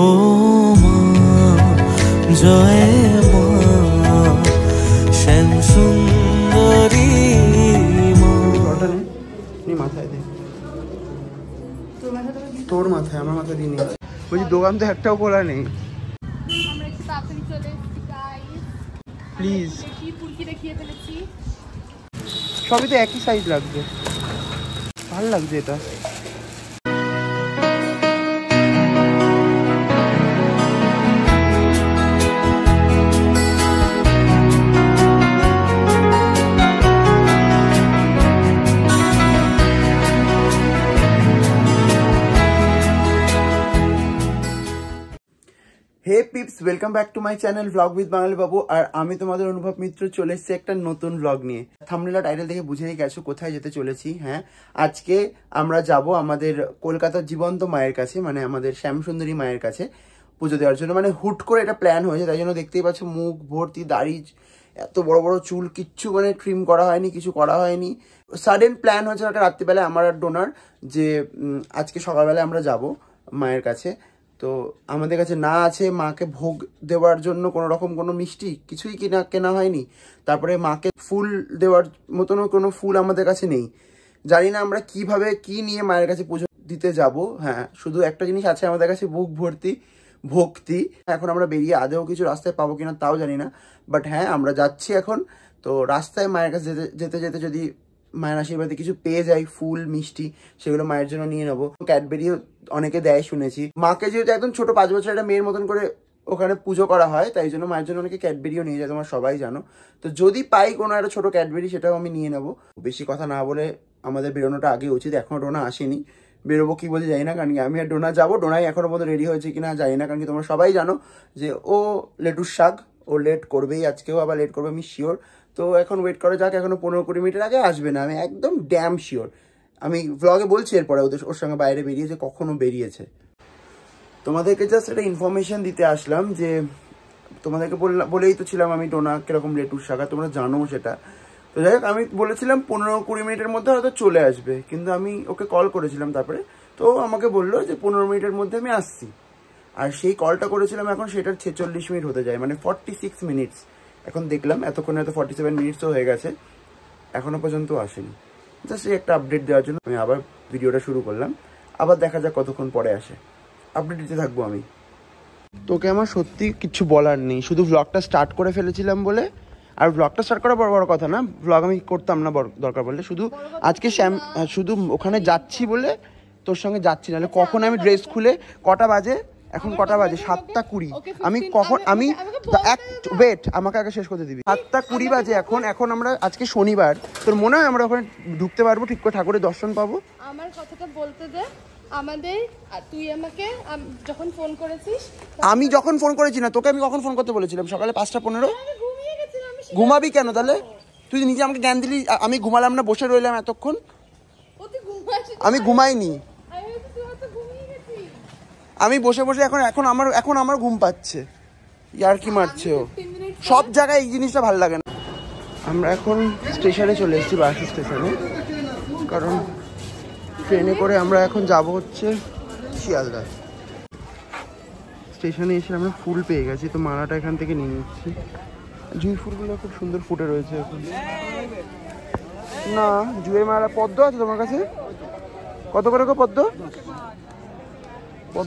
ও মা জয় মা শ্যাম সুন্দরী মা। মাথায় দে, তোর মাথায়, আমার মাথায় দিয়ে নিয়েছি। বলছি দোকান তো একটাও খোলা নেই। প্লিজ, সবই তো একই সাইজ লাগবে, ভালো লাগছে এটা। Hey peeps, welcome back to my channel vlog with Bangali Babu. আর আমি তোমাদের অনুভব মিত্র চলে এসেছি একটা নতুন ব্লগ নিয়ে। থাম্বনেল আর টাইটেল দেখে বুঝেই গেছো কোথায় যেতে চলেছি। হ্যাঁ, আজকে আমরা যাব আমাদের কলকাতার জীবন্ত মায়ের কাছে, মানে আমাদের শ্যামসুন্দরী মায়ের কাছে পুজো দেওয়ার জন্য। মানে হুট করে এটা প্ল্যান হয়েছে, তাই জন্য দেখতেই পাচ্ছ মুখ ভর্তি দাড়ি, এত বড় বড় চুল, কিচ্ছু মানে ট্রিম করা হয়নি, কিছু করা হয়নি। সাডেন প্ল্যান হয়েছে একটা রাত্রিবেলায় আমার আর ডোনার, যে আজকে সকালবেলায় আমরা যাব মায়ের কাছে। তো আমাদের কাছে না আছে মাকে ভোগ দেওয়ার জন্য কোনো রকম কোনো মিষ্টি, কিছুই কেনা হয়নি। তারপরে মাকে ফুল দেওয়ার মতনও কোনো ফুল আমাদের কাছে নেই। জানি না আমরা কিভাবে কি নিয়ে মায়ের কাছে পুজো দিতে যাব। হ্যাঁ, শুধু একটা জিনিস আছে আমাদের কাছে, বুক ভর্তি ভক্তি। এখন আমরা বেরিয়ে আদেও কিছু রাস্তায় পাবো কিনা তাও জানি না, বাট হ্যাঁ আমরা যাচ্ছি এখন। তো রাস্তায় মায়ের কাছে যেতে যেতে যদি মায়ের আশীর্বাদে কিছু পেয়ে যাই, ফুল মিষ্টি, সেগুলো মায়ের জন্য নিয়ে নেবো। ক্যাডবেরিও অনেকে দেয় শুনেছি। মাকে যেহেতু একদম ছোট 5 বছর একটা মেয়ের মতন করে ওখানে পুজো করা হয়, তাই জন্য মায়ের জন্য অনেকে ক্যাডবেরিও নিয়ে যায়, তোমরা সবাই জানো। তো যদি পাই কোনো একটা ছোট ক্যাডবেরি, সেটাও আমি নিয়ে নেবো। বেশি কথা না বলে আমাদের বেরোনোটা আগে উচিত। এখনো ডোনা আসেনি, বেরোবো কি বলতে জানি না, কারণ কি আমি আর ডোনা যাবো। ডোনাই এখনো পর্যন্ত রেডি হয়েছে কিনা জানি না, কারণ কি তোমরা সবাই জানো যে ও লেটুর শাক, ও লেট করবেই, আজকেও আবার লেট করবে, আমি শিওর। তো এখন ওয়েট করা যাক, এখনো 15-20 মিনিটের আগে আসবে না, আমি একদম ড্যাম শিওর। আমি ব্লগে বলছি এরপরে ওর সঙ্গে বাইরে বেরিয়েছে, কখনো বেরিয়েছে। তোমাদেরকে জাস্ট একটা ইনফরমেশন দিতে আসলাম, যে তোমাদেরকে বলেই তো ছিলাম আমি ডোনা কিরকম লেটুর শাখা, তোমরা জানো সেটা। তো যাই হোক, আমি বলেছিলাম 15-20 মিনিটের মধ্যে হয়তো চলে আসবে, কিন্তু আমি ওকে কল করেছিলাম তারপরে, তো আমাকে বললো যে 15 মিনিটের মধ্যে আমি আসছি। আর সেই কলটা করেছিলাম এখন, সেটার 46 মিনিট হতে যায়, মানে 46 মিনিটস। এখন দেখলাম এতক্ষণে হয়তো 47 মিনিটসও হয়ে গেছে, এখনো পর্যন্ত আসেনি। জাস্ট একটা আপডেট দেওয়ার জন্য আমি আবার ভিডিওটা শুরু করলাম। আবার দেখা যাক কতক্ষণ পরে আসে, আপডেট দিতে থাকবো আমি। তোকে আমার সত্যি কিছু বলার নেই, শুধু ব্লগটা স্টার্ট করে ফেলেছিলাম বলে। আর ব্লগটা স্টার্ট করা বড় কথা না, ব্লগ আমি করতাম না দরকার পড়লে, শুধু আজকে শুধু ওখানে যাচ্ছি বলে তোর সঙ্গে যাচ্ছি, নাহলে কখন আমি ড্রেস খুলে, কটা বাজে এখন, কটা বাজে 7:20, আমি কখন আমি ওয়েট, আমাকে আগে শেষ করতে দিবি। 7:20 বাজে এখন আমরা আজকে শনিবার, তোর মনে হয় আমরা ওখানে ঢুকতে পারবো ঠিক করে, ঠাকুরের দর্শন পাবো? আমার কথাটা বলতে দে। আমাদের তুই আমাকে যখন ফোন করেছিস, আমি যখন ফোন করেছি না তোকে, আমি কখন ফোন করতে বলেছিলাম? সকালে 5:15। ঘুমাবি কেন তাহলে? তুই নিজে আমাকে জ্ঞান দিলি, আমি ঘুমালাম না, বসে রইলাম এতক্ষণ। আমি ঘুমাইনি, আমি বসে বসে এখন আমার ঘুম পাচ্ছে। ইয়ার কি মারছে ও, সব জায়গায় এই জিনিসটা ভালো লাগে না। আমরা এখন স্টেশনে চলে এসেছি, বাস স্টেশনে, কারণ ট্রেনে করে আমরা এখন যাব হচ্ছে শিয়ালদা। স্টেশনে এসে আমরা ফুল পেয়ে গেছি, তো মালাটা এখান থেকে নিয়ে নিচ্ছি। জুঁই ফুলগুলো খুব সুন্দর ফুটে রয়েছে এখন। না, জুঁয়ের মালা। পদ্ম আছে তোমার কাছে? কত করে গো পদ্ম?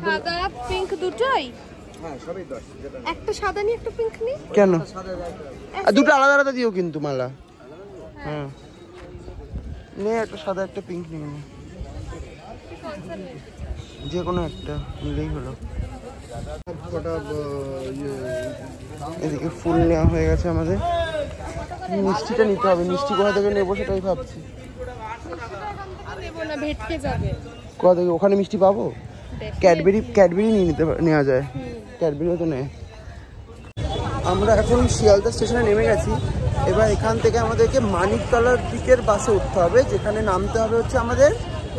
সাদা পিঙ্ক দুটোই? হ্যাঁ, সবই 10। একটা সাদা নি, একটা পিঙ্ক নি। কেন? দুটো আলাদা আলাদা দিও কিন্তু মালা। হ্যাঁ, নে একটা সাদা একটা পিঙ্ক নিয়ে নে, যে কোনো একটা নিলেই হলো। এদিকে ফুল নেওয়া হয়ে গেছে আমাদের, মিষ্টিটা নিতে হবে। মিষ্টি কোথা থেকে নেবো সেটাই ভাবছি। কোথা থেকে? ওখানে মিষ্টি পাবো? ক্যাডবেরি নেওয়া যায়, ক্যাডবেরিও তো নেয়। আমরা এখন শিয়ালদা স্টেশনে নেমে গেছি। এবার এখান থেকে আমাদেরকে মানিকতলার দিকের বাসে উঠতে হবে, যেখানে নামতে হবে হচ্ছে আমাদের,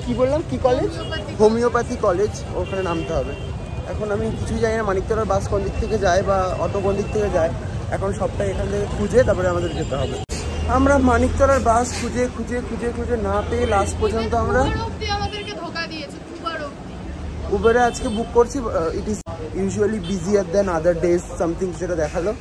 কি বললাম, কি কলেজ? হোমিওপ্যাথি কলেজ, ওখানে নামতে হবে। এখন আমি কিছুই জানি না মানিকতলার বাস কোন দিক থেকে যায় বা অটো কোন দিক থেকে যায়। এখন সবটাই এখান থেকে খুঁজে তারপরে আমাদের যেতে হবে। আমরা মানিকতলার বাস খুঁজে না পেয়ে লাস্ট পর্যন্ত আমরা উবেরে আজকে বুক করছি। It is usually busier than other days something যেটা দেখালো।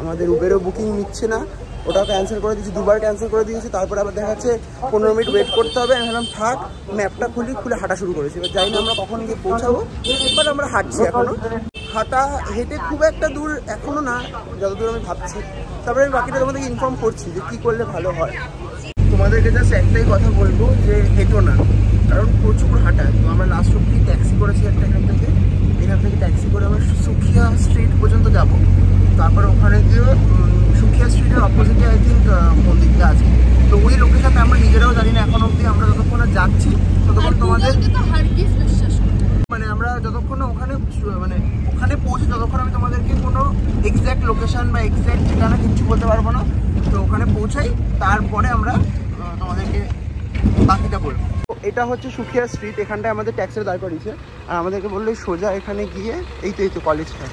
আমাদের উবেরও বুকিং নিচ্ছে না, ওটাও ক্যান্সেল করে দিয়েছি, দুবার ক্যান্সেল করে দিয়েছি। তারপরে আবার দেখা যাচ্ছে 15 মিনিট ওয়েট করতে হবে। আমি ভাবলাম থাক, ম্যাপটা খুলে হাঁটা শুরু করেছি। এবার জানি না আমরা কখন গিয়ে পৌঁছাবো, বাট আমরা হাঁটছি এখনো। হেঁটে খুব একটা দূর এখনো না, যতদূর আমি ভাবছি। তারপরে আমি বাকিটা তোমাদেরকে ইনফর্ম করছি যে কী করলে ভালো হয়। তোমাদেরকে জাস্ট একটাই কথা বলবো যে হেঁটো না, কারণ প্রচুর হাঁটা। তো আমরা লাস্ট অব্দি ট্যাক্সি করেছি একটা, এখান থেকে ট্যাক্সি করে আমরা সুখিয়া স্ট্রিট পর্যন্ত যাব। তারপর ওখানে গিয়ে সুখিয়া স্ট্রিটের অপোজিটে আই থিঙ্ক মন্দিরটা আছে। তো ওই লোকেশনটা আমরা নিজেরাও জানি না এখন অব্দি। আমরা যতক্ষণ যাচ্ছি ততক্ষণ তোমাদের মানে আমরা যতক্ষণ ওখানে পৌঁছে ততক্ষণ আমি তোমাদেরকে কোনো এক্স্যাক্ট লোকেশন বা এক্স্যাক্ট ঠিকানা কিচ্ছু বলতে পারবো না। তো ওখানে পৌঁছাই, তারপরে আমরা তোমাদেরকে বাকিটা বলবো। এটা হচ্ছে সুখিয়া স্ট্রিট, এখানটায় আমাদের ট্যাক্সিটা দাঁড় করিয়েছে। আর আমাদেরকে বললো সোজা এখানে গিয়ে এই তো কলেজটা।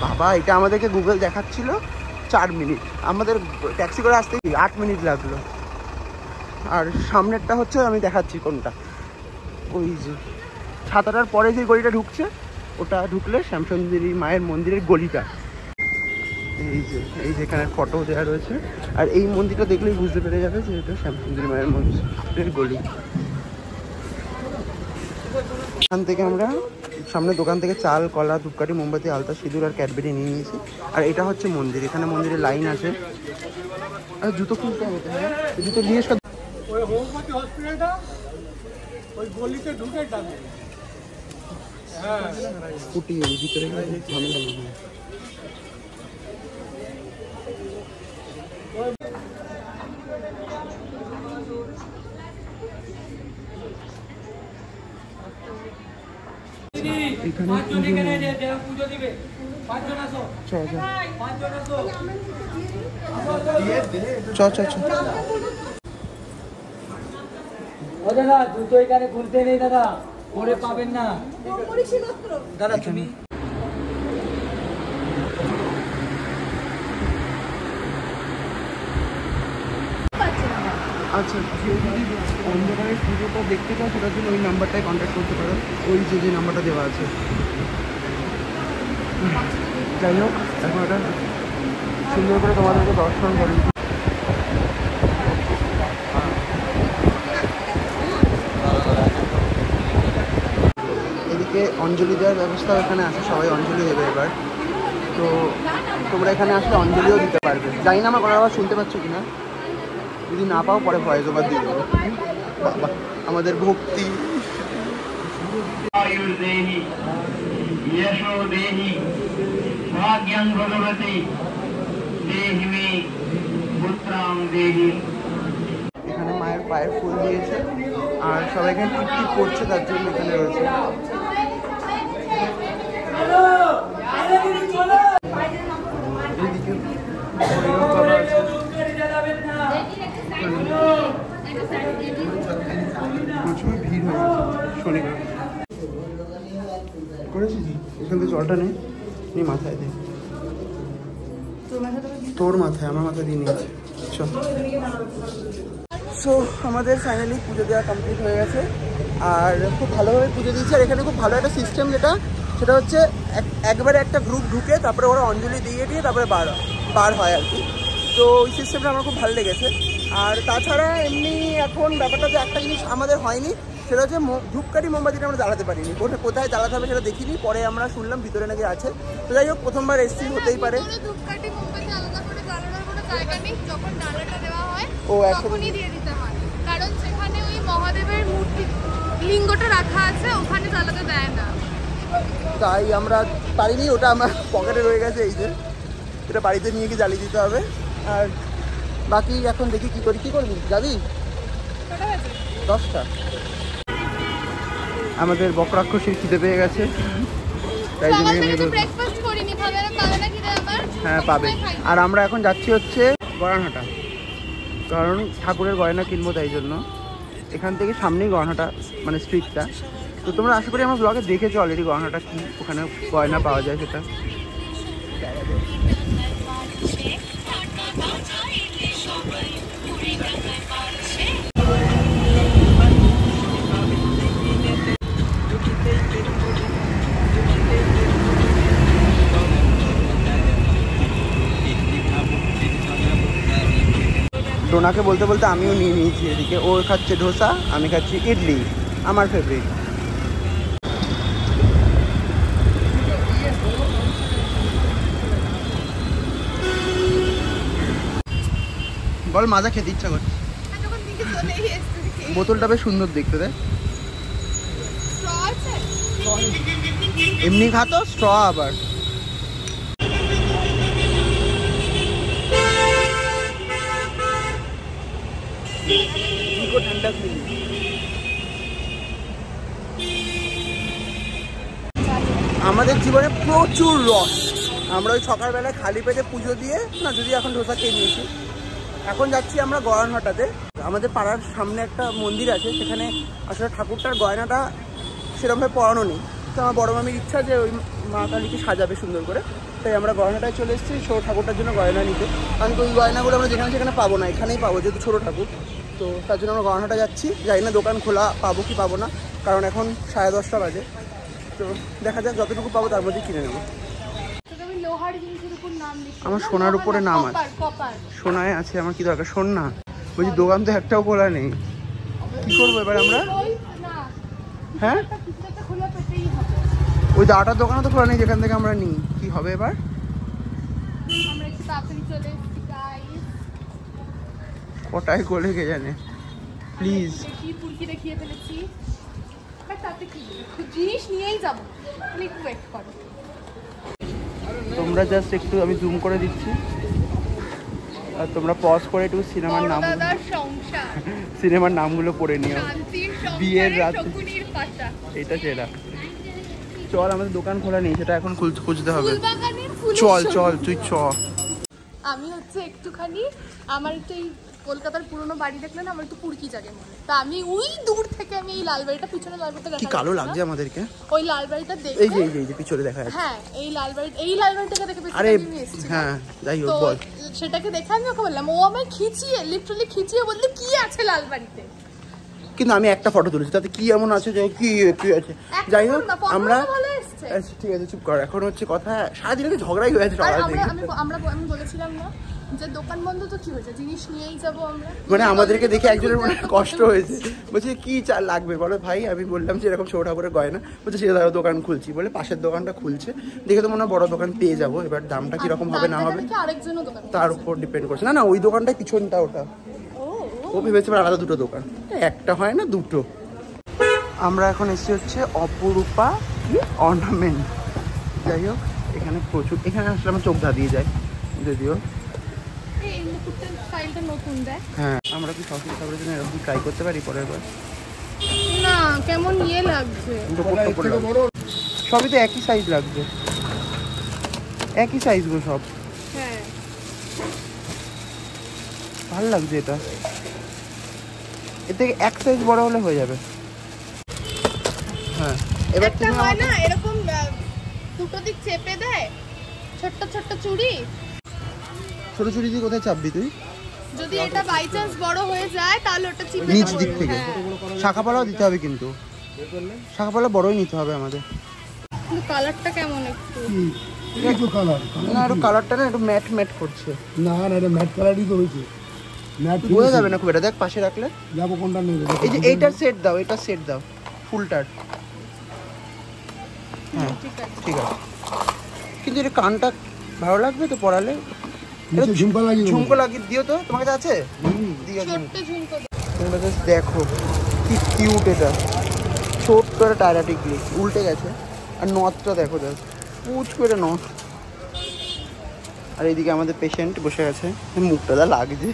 বাবা, এটা আমাদেরকে গুগল দেখাচ্ছিল 4 মিনিট, আমাদের ট্যাক্সি করে আসতে 8 মিনিট লাগলো। আর সামনেরটা হচ্ছে আমি দেখাচ্ছি কোনটা, ওই যে ছাতাটার পরে যে গলিটা ঢুকছে, ওটা ঢুকলে শ্যামসুন্দরী মায়ের মন্দিরের গলিটা। এই যে এখানে ফটো দেওয়া রয়েছে। আর এই মন্দিরটা দেখলেই বুঝতে পেরে যাবে যে এটা শ্যামসুন্দরী মায়ের মন্দিরের গলি। এখান থেকে আমরা সামনে দোকান থেকে চাল, কলা, ধূপকাঠি, মোমবাতি, আলতা, সিঁদুর আর ক্যাডবেরি নিয়ে নিয়েছি। আর এটা হচ্ছে মন্দির, এখানে মন্দিরের লাইন আছে। আর জুতো খুলতে হবে, হ্যাঁ জুতো নিয়ে এসে ওই হোমপাতি হসপিটালটা ওই গলিতে ঢুকে যাবে। হ্যাঁ স্কুটি ভিতরে ঝামেলা হবে। জুতো এখানে খুলতে নেই দাদা, পরে পাবেন না দাদা। তুমি আচ্ছা, কেউ যদি অন্ধকারের পুজোটা দেখতে চাও সেটার জন্য ওই নাম্বারটায় কন্ট্যাক্ট করতে পারো, ওই যে নাম্বারটা দেওয়া আছে। যাই হোক, এখন এটা সুন্দর করে তোমাদেরকে দর্শন করি। এদিকে অঞ্জলি দেওয়ার ব্যবস্থা এখানে আছে, সবাই অঞ্জলি দেবে এবার। তো তোমরা এখানে আসলে অঞ্জলিও দিতে পারবে। জানি না আমার কথা শুনতে পাচ্ছ কিনা, যদি না পাও পরে ভয়েস ওভার দিয়ে দেবো। বাবা, আমাদের ভক্তি। এখানে মায়ের পায়ের ফুল দিয়েছে আর সবাই এখানে টিপ করছে, তার জন্য এখানে রয়েছে। প্রচুর ভিড় হয়ে গেছে শনিবার করেছিস। এখান থেকে জলটা নেই, নি মাথায় দে। তোর মাথায়, আমার মাথায় দিয়ে নিয়েছে। সো আমাদের ফাইনালি পুজো দেওয়া কমপ্লিট হয়ে গেছে আর খুব ভালোভাবে পুজো দিয়েছে। আর এখানে খুব ভালো একটা সিস্টেম সেটা হচ্ছে একবারে একটা গ্রুপ ঢুকে তারপরে ওরা অঞ্জলি দিয়ে তারপরে বার হয় আর কি। তো ওই সিস্টেমটা আমার খুব ভালো লেগেছে। আর তাছাড়া এমনি এখন ব্যাপারটা যে একটা জিনিস আমাদের হয়নি, সেটা হচ্ছে ধূপকাঠি মোমবাতিটা আমরা জ্বালাতে পারিনি। কোথায় জ্বালাতে হবে সেটা দেখিনি, পরে আমরা শুনলাম ভিতরে নাকি আছে। তো যাই হোক, প্রথমবার এসছি, হতেই পারে। ও এখনই দিয়ে দিতে হয়, কারণ সেখানে ওই মহাদেবের মূর্তি লিঙ্গটা রাখা আছে, ওখানে জ্বালাতে দেয় না। তাই আমরা পারিনি, ওটা আমার পকেটে রয়ে গেছে। এই যে এটা বাড়িতে নিয়ে গিয়ে জ্বালিয়ে দিতে হবে। আর বাকি এখন দেখি কি করবি, যাবি? 10টা। আমাদের বকরাক্ষসীর খিদে পেয়ে গেছে, তাই জন্য হ্যাঁ পাবে। আর আমরা এখন যাচ্ছি হচ্ছে গড়ানহাটা, কারণ ঠাকুরের গয়না কিনবো, তাই জন্য। এখান থেকে সামনেই গয়নাটা, মানে স্ট্রিটটা। তো তোমরা আশা করি আমার ব্লগে দেখেছো অলরেডি গয়নাটা কি, ওখানে গয়না পাওয়া যায় সেটা। ডোনাকে বলতে বলতে আমিও নিয়ে নিয়েছি এদিকে। ও খাচ্ছে ধোসা, আমি খাচ্ছি ইডলি, আমার ফেভারিট। বল মাজা খেতে ইচ্ছা করছে। বোতলটা বেশ সুন্দর দেখতে, দেখ। এমনি খাতো, স্ট্র আবার। আমাদের জীবনে প্রচুর রস। আমরা ওই সকালবেলায় খালি পেটে পুজো দিয়ে না, যদি এখন ধোসা খেয়ে নিয়েছি। এখন যাচ্ছি আমরা গয়নাঘাটাতে। আমাদের পাড়ার সামনে একটা মন্দির আছে, সেখানে আসলে ঠাকুরটার গয়নাটা সেরকমভাবে পরানো নেই। তো আমার বড় মামির ইচ্ছা যে ওই মা কালীকে সাজাবে সুন্দর করে, তাই আমরা গয়নাটায় চলে এসেছি ছোটো ঠাকুরটার জন্য গয়না নিতে। কারণ ওই গয়নাগুলো আমরা যেখানে সেখানে পাবো না, এখানেই পাবো যেহেতু ছোটো ঠাকুর। তো তার জন্য আমরা গয়নাটা যাচ্ছি। জানি না দোকান খোলা পাবো কি পাবো না, কারণ এখন 10:30 বাজে। তো দেখা যাক, যতটুকু পাবো তার মধ্যেই কিনে নেবো। আমার সোনার উপরে নাম আছে, সোনায় আছে। আমার কি দরকার সোনা? বলছি দোকান তো একটাও খোলা নেই, কি করবো এবার আমরা? হ্যাঁ, ওই দাটার দোকানও তো খোলা নেই যেখান থেকে আমরা নিই। কি হবে এবার? কটায় করে কে জানে। প্লিজ তোমরা জাস্ট একটু, আমি জুম করে দিচ্ছি আর তোমরা পজ করে একটু সিনেমার নামগুলো পড়ে নিও। বিয়ের রাত, এটা সেরা। চল, আমাদের দোকান খোলা নেই, সেটা এখন খুঁজতে হবে। চল চল তুই চ। আমি হচ্ছে একটুখানি, আমার একটু এই কলকাতার পুরনো বাড়ি দেখলে না আমার একটু পুরকি জাগে মনে। তা আমি ওই দূর থেকে আমি এই লালবাড়িটা, পিছনে লালবাড়িটা দেখা, কি কালো লাগছে আমাদেরকে। ওই লালবাড়িটা দেখে, এই যে পিছনে দেখা যাচ্ছে। হ্যাঁ, এই লালবাড়িটা দেখে বেশি। আরে হ্যাঁ, যাই হোক বল। সেটাকে দেখে আমি ওকে বললাম, ও আমায় লিটারালি খিচিয়ে বললো কি আছে লালবাড়িতে। কিন্তু আমি একটা ফটো তুলেছি, তাতে কি এমন আছে যে কি আছে? যাই হোক, আমরা ঠিক আছে, চুপ কর। এখন হচ্ছে কথা, সারাদিন ঝগড়াই হয়ে আছে সকাল থেকে। আমি বলেছিলাম না যে দোকান বন্ধ, তো কি হয়েছে, জিনিস নিয়েই যাবো আমরা। মানে আমাদেরকে দেখে একজনের মনে কষ্ট হয়েছে, বলছে কি চাল লাগবে বলো ভাই। আমি বললাম যে এরকম ছোট ঠাকুরের গয়না। বলছে সেটা ধরো দোকান খুলছি বলে পাশের দোকানটা খুলছে, দেখে তো মনে হয় বড় দোকান পেয়ে যাবো। এবার দামটা কিরকম হবে না হবে তার উপর ডিপেন্ড করছে। না ওই দোকানটাই পিছনটা, ওটা ও ভেবেছে আলাদা দুটো দোকান, একটা হয় না দুটো। আমরা এখন এসেছি হচ্ছে অপরূপা অর্নামেন্ট। যাই হোক, এখানে প্রচুর, এখানে আসলে আমার চোখ ধাঁধিয়ে যায় যদিও। হ্যাঁ, আমরা কি সরস্বতী ঠাকুরের জন্য এরকম ট্রাই করতে পারি পরের বার? না, কেমন ইয়ে লাগছে। সবই তো একই সাইজ লাগছে, একই সাইজ গো সব। হ্যাঁ, ভালো লাগছে এটা। এর থেকে এক সাইজ বড় হলে হয়ে যাবে। হ্যাঁ, এবার একটা হয় না এরকম দুটো দিক চেপে দেয়, ছোট্ট ছোট্ট চুড়ি। ছোট চুড়ি দিয়ে কোথায় চাপবি তুই? যদি এটা বাই চান্স বড় হয়ে যায় তাহলে ওটা চিপে নিচ দিক থেকে। শাখাপালাও দিতে হবে, কিন্তু শাখাপালা বড়ই নিতে হবে আমাদের। কিন্তু কালারটা কেমন একটু, একটু কালার না, একটু কালারটা না একটু ম্যাট ম্যাট করছে। না না, এটা ম্যাট কালারই তো হয়েছে। ম্যাট বোঝা যাবে না খুব। এটা দেখ পাশে রাখলে যাবো কোনটা নেবে। এই যে এইটার সেট দাও, এটা সেট দাও ফুলটার। হ্যাঁ ঠিক আছে, কিন্তু এটা কানটা ভালো লাগবে তো পরালে। ঝুমকো লাগিয়ে দিও তো, তোমার কাছে আছে? তোমরা জাস্ট দেখো কি কিউট এটা, ছোট্ট একটা টায়ারাটিক গ্লিস উল্টে গেছে। আর নথটা দেখো জাস্ট, পুচ করে নথ। আর এইদিকে আমাদের পেশেন্ট বসে আছে, মুখটা যা লাগছে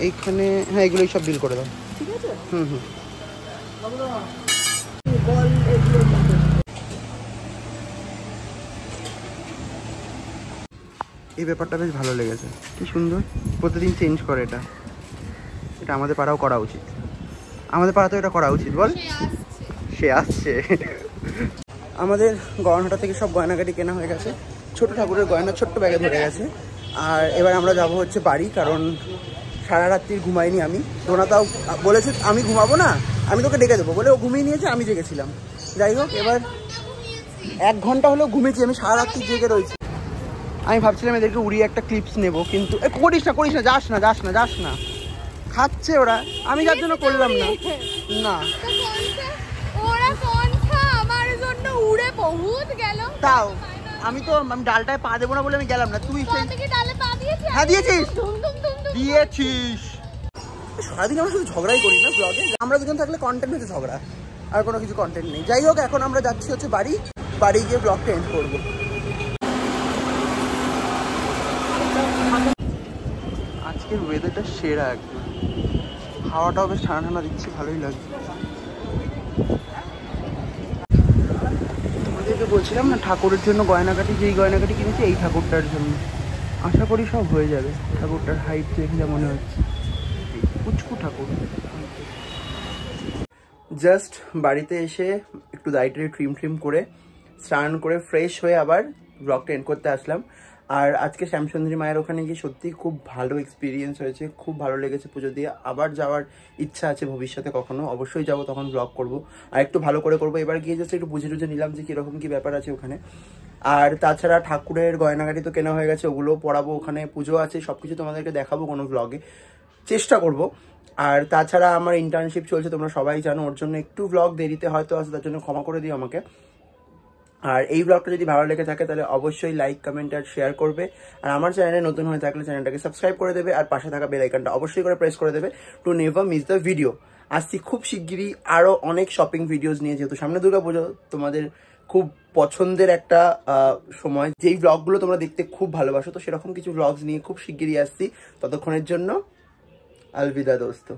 এইখানে। হ্যাঁ, এগুলো সব বিল করে দাও, ঠিক আছে? হুম। এই ব্যাপারটা বেশ ভালো লেগেছে, কি সুন্দর। প্রতিদিন চেঞ্জ করে এটা। এটা আমাদের পাড়াও করা উচিত, আমাদের পাড়াতেও এটা করা উচিত। বল, সে আসছে। আমাদের গয়নাটা থেকে সব গয়নাগাটি কেনা হয়ে গেছে। ছোট ঠাকুরের গয়না ছোট্ট ব্যাগে ধরে গেছে। আর এবার আমরা যাব হচ্ছে বাড়ি, কারণ সারা রাত্রি ঘুমাইনি আমি। ডোনাতাও বলেছে আমি ঘুমাবো না, আমি তোকে ডেকে দেবো বলে ও ঘুমিয়ে নিয়েছে, আমি জেগেছিলাম। যাই হোক, এবার 1 ঘন্টা হলেও ঘুমিয়েছি আমি, সারা রাত্রি জেগে রয়েছি। আমি ভাবছিলাম এদেরকে উড়িয়ে একটা ক্লিপস নেবো, কিন্তু করিস না, যাস না খাচ্ছে ওরা, আমি যার জন্য করলাম না। না ওরা কনসা আমার জন্য উড়ে বহুত গেল, তাও আমি ডালটায় পা দেবো না বলে আমি গেলাম না। তুই ডালে পা দিয়েছিস? হ্যাঁ দিয়েছিস। সারাদিন আমরা শুধু ঝগড়াই করি না ব্লগে, আমরা দুজন থাকলে কন্টেন্ট হচ্ছে ঝগড়া, আর কোনো কিছু কন্টেন্ট নেই। যাই হোক, এখন আমরা যাচ্ছি হচ্ছে বাড়ি গিয়ে ব্লগটা এন্ড করবো। আজকের ওয়েদারটা সেরা, একদম হাওয়াটাও বেশ ঠান্ডা দিচ্ছে, ভালোই লাগছে। তোমাদেরকে বলছিলাম না ঠাকুরের জন্য গয়নাকাটি, যেই গয়নাকাটি কিনেছি এই ঠাকুরটার জন্য। আশা করি সব হয়ে যাবে। ঠাকুরটার হাইট দেখে যা মনে হচ্ছে, পুচকু ঠাকুর। জাস্ট বাড়িতে এসে একটু দাড়িটা ট্রিম করে স্নান করে ফ্রেশ হয়ে আবার ব্লগটা এন্ড করতে আসলাম। আর আজকে শ্যামসুন্দরী মায়ের ওখানে গিয়ে সত্যি খুব ভালো এক্সপিরিয়েন্স হয়েছে, খুব ভালো লেগেছে পুজো দিয়ে। আবার যাওয়ার ইচ্ছা আছে ভবিষ্যতে, কখনো অবশ্যই যাবো, তখন ব্লগ করব আর একটু ভালো করে করবো। এবার গিয়ে জাস্ট একটু বুঝে নিলাম যে কীরকম কী ব্যাপার আছে ওখানে। আর তাছাড়া ঠাকুরের গয়নাগাটি তো কেনা হয়ে গেছে, ওগুলো পরাবো, ওখানে পুজো আছে, সব কিছু তোমাদেরকে দেখাবো কোনো ব্লগে, চেষ্টা করব। আর তাছাড়া আমার ইন্টার্নশিপ চলছে, তোমরা সবাই জানো, ওর জন্য একটু ব্লগ দেরিতে হয়তো আসে, তার জন্য ক্ষমা করে দিও আমাকে। আর এই ব্লগটা যদি ভালো লেগে থাকে তাহলে অবশ্যই লাইক, কমেন্ট আর শেয়ার করবে। আর আমার চ্যানেলে নতুন হয়ে থাকলে চ্যানেলটাকে সাবস্ক্রাইব করে দেবে, আর পাশে থাকা বেল আইকনটা অবশ্যই করে প্রেস করে দেবে to never miss the video. আসছি খুব শিগগিরই আরও অনেক শপিং ভিডিওস নিয়ে, যেহেতু সামনে দুর্গাপুজো, তোমাদের খুব পছন্দের একটা সময়, যেই ব্লগগুলো তোমরা দেখতে খুব ভালোবাসো, তো সেরকম কিছু ব্লগস নিয়ে খুব শিগগিরই আসছি। ততক্ষণের জন্য আলবিদা দোস্ত।